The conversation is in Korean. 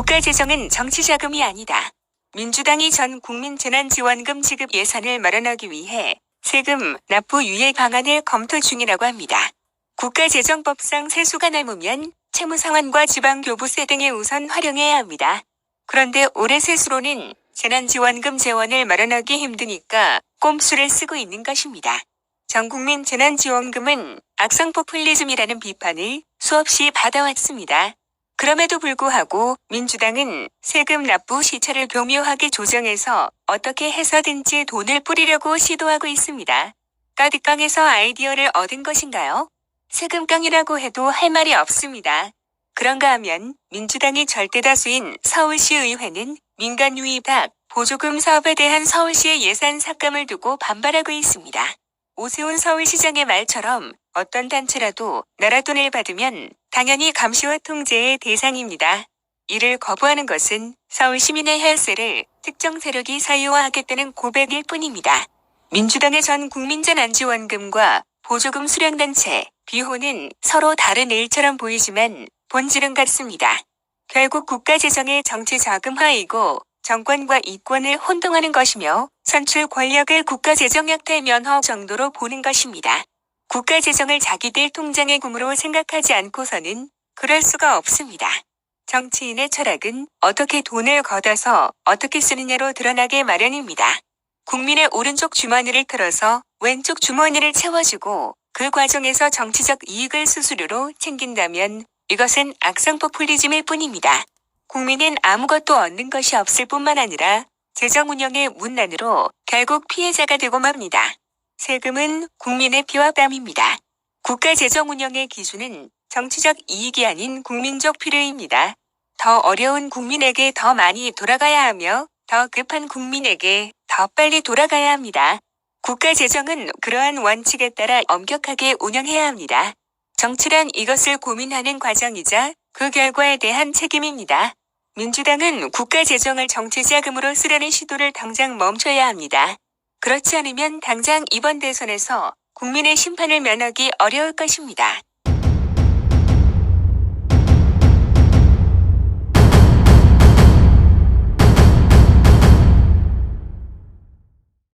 국가재정은 정치자금이 아니다. 민주당이 전 국민 재난지원금 지급 예산을 마련하기 위해 세금 납부 유예 방안을 검토 중이라고 합니다. 국가재정법상 세수가 남으면 채무상환과 지방교부세 등에 우선 활용해야 합니다. 그런데 올해 세수로는 재난지원금 재원을 마련하기 힘드니까 꼼수를 쓰고 있는 것입니다. 전국민 재난지원금은 악성 포퓰리즘이라는 비판을 수없이 받아왔습니다. 그럼에도 불구하고 민주당은 세금 납부 시차를 교묘하게 조정해서 어떻게 해서든지 돈을 뿌리려고 시도하고 있습니다. 까디깡에서 아이디어를 얻은 것인가요? 세금깡이라고 해도 할 말이 없습니다. 그런가 하면 민주당이 절대다수인 서울시의회는 민간 위탁, 보조금 사업에 대한 서울시의 예산 삭감을 두고 반발하고 있습니다. 오세훈 서울시장의 말처럼 어떤 단체라도 나라 돈을 받으면 당연히 감시와 통제의 대상입니다. 이를 거부하는 것은 서울 시민의 혈세를 특정 세력이 사유화하겠다는 고백일 뿐입니다. 민주당의 전 국민재난지원금과 보조금 수령단체, 비호는 서로 다른 일처럼 보이지만 본질은 같습니다. 결국 국가재정의 정치자금화이고 정권과 이권을 혼동하는 것이며 선출 권력을 국가재정 약탈 면허 정도로 보는 것입니다. 국가재정을 자기들 통장의 꿈으로 생각하지 않고서는 그럴 수가 없습니다. 정치인의 철학은 어떻게 돈을 걷어서 어떻게 쓰느냐로 드러나게 마련입니다. 국민의 오른쪽 주머니를 털어서 왼쪽 주머니를 채워주고 그 과정에서 정치적 이익을 수수료로 챙긴다면 이것은 악성 포퓰리즘일 뿐입니다. 국민은 아무것도 얻는 것이 없을 뿐만 아니라 재정 운영의 문란으로 결국 피해자가 되고 맙니다. 세금은 국민의 피와 땀입니다. 국가 재정 운영의 기준은 정치적 이익이 아닌 국민적 필요입니다. 더 어려운 국민에게 더 많이 돌아가야 하며 더 급한 국민에게 더 빨리 돌아가야 합니다. 국가 재정은 그러한 원칙에 따라 엄격하게 운영해야 합니다. 정치란 이것을 고민하는 과정이자 그 결과에 대한 책임입니다. 민주당은 국가 재정을 정치자금으로 쓰려는 시도를 당장 멈춰야 합니다. 그렇지 않으면 당장 이번 대선에서 국민의 심판을 면하기 어려울 것입니다.